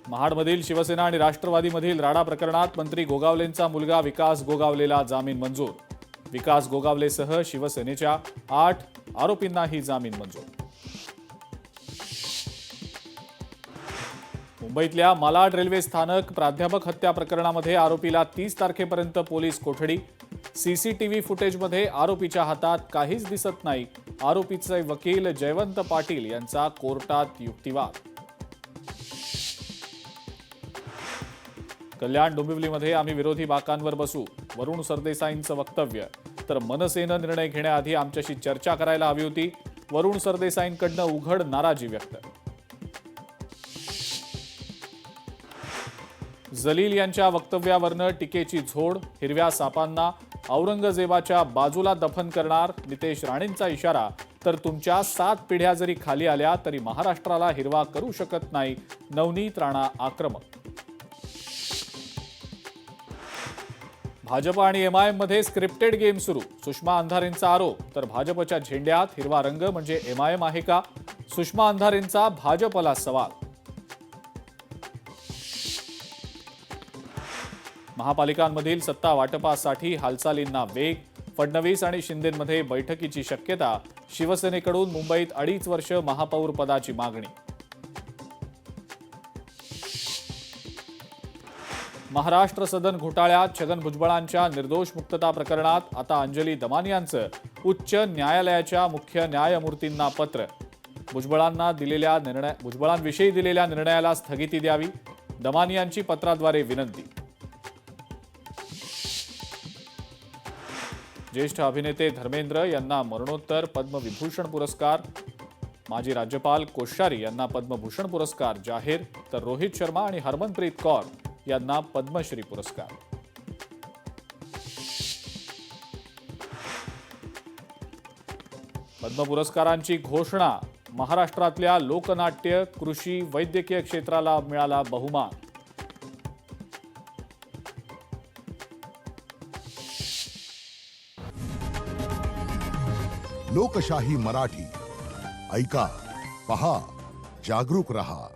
महाडमधील शिवसेना आणि राष्ट्रवादीमधील राडा प्रकरणात मंत्री गोगावलेंचा मुलगा विकास गोगावलेला जामीन मंजूर। विकास गोगावलेसह शिवसेनेच्या 8 आरोपींनाही जामीन मंजूर। मुंबईतल्या मालाड रेल्वे स्थानक प्राध्यापक हत्या प्रकरणामध्ये आरोपीला 30 तारखेपर्यंत पोलीस कोठडी। सीसीटीव्ही फुटेजमध्ये आरोपीच्या हातात काहीच दिसत नाही। आरोपीचे वकील जयवंत पाटील यांचा कोर्टात युक्तिवाद। कल्याण डोंबिवलीमध्ये आम्ही विरोधी बाकांवर बसू, वरुण सरदेसाईंचं वक्तव्य। तर मनसेनं निर्णय घेण्याआधी आमच्याशी चर्चा करायला हवी होती, वरुण सरदेसाईंकडनं उघड नाराजी व्यक्त। जलील यांच्या वक्तव्यावरनं टीकेची झोड। हिरव्या सापांना औरंगजेबाच्या बाजूला दफन करणार, नितेश राणेंचा इशारा। तर तुमच्या 7 पिढ्या जरी खाली आल्या तरी महाराष्ट्राला हिरवा करू शकत नाही, नवनीत राणा आक्रमक। भाजप आणि एमआयएम मध्ये स्क्रिप्टेड गेम सुरू, सुषमा अंधारेंचा आरोप। तर भाजपच्या झेंड्यात हिरवा रंग म्हणजे एमआयएम आहे का, सुषमा अंधारेंचा भाजपला सवाल। महापालिकांमधील सत्ता वाटपासाठी हालचालींना वेग, फडणवीस आणि शिंदेंमध्ये बैठकीची शक्यता। शिवसेनेकडून मुंबईत 2.5 वर्ष महापौर पदाची मागणी। महाराष्ट्र सदन घोटाळ्यात छगन भुजबळांच्या निर्दोष मुक्तता प्रकरणात आता अंजली दमानियांचं उच्च न्यायालयाच्या मुख्य न्यायमूर्तींना पत्र। भुजबळांविषयी दिलेल्या निर्णयाला स्थगिती द्यावी, दमानियांची पत्राद्वारे विनंती। ज्येष्ठ अभिनेते धर्मेंद्र यांना मरणोत्तर पद्मविभूषण पुरस्कार। माजी राज्यपाल कोश्यारी यांना पद्मभूषण पुरस्कार जाहीर। तर रोहित शर्मा आणि हरमनप्रीत कौर यांना पद्मश्री पुरस्कार। पद्म पुरस्कारांची घोषणा। महाराष्ट्रातल्या लोकनाट्य, कृषी, वैद्यकीय क्षेत्राला मिळाला बहुमान। लोकशाही मराठी ऐका, पहा, जागरूक रहा।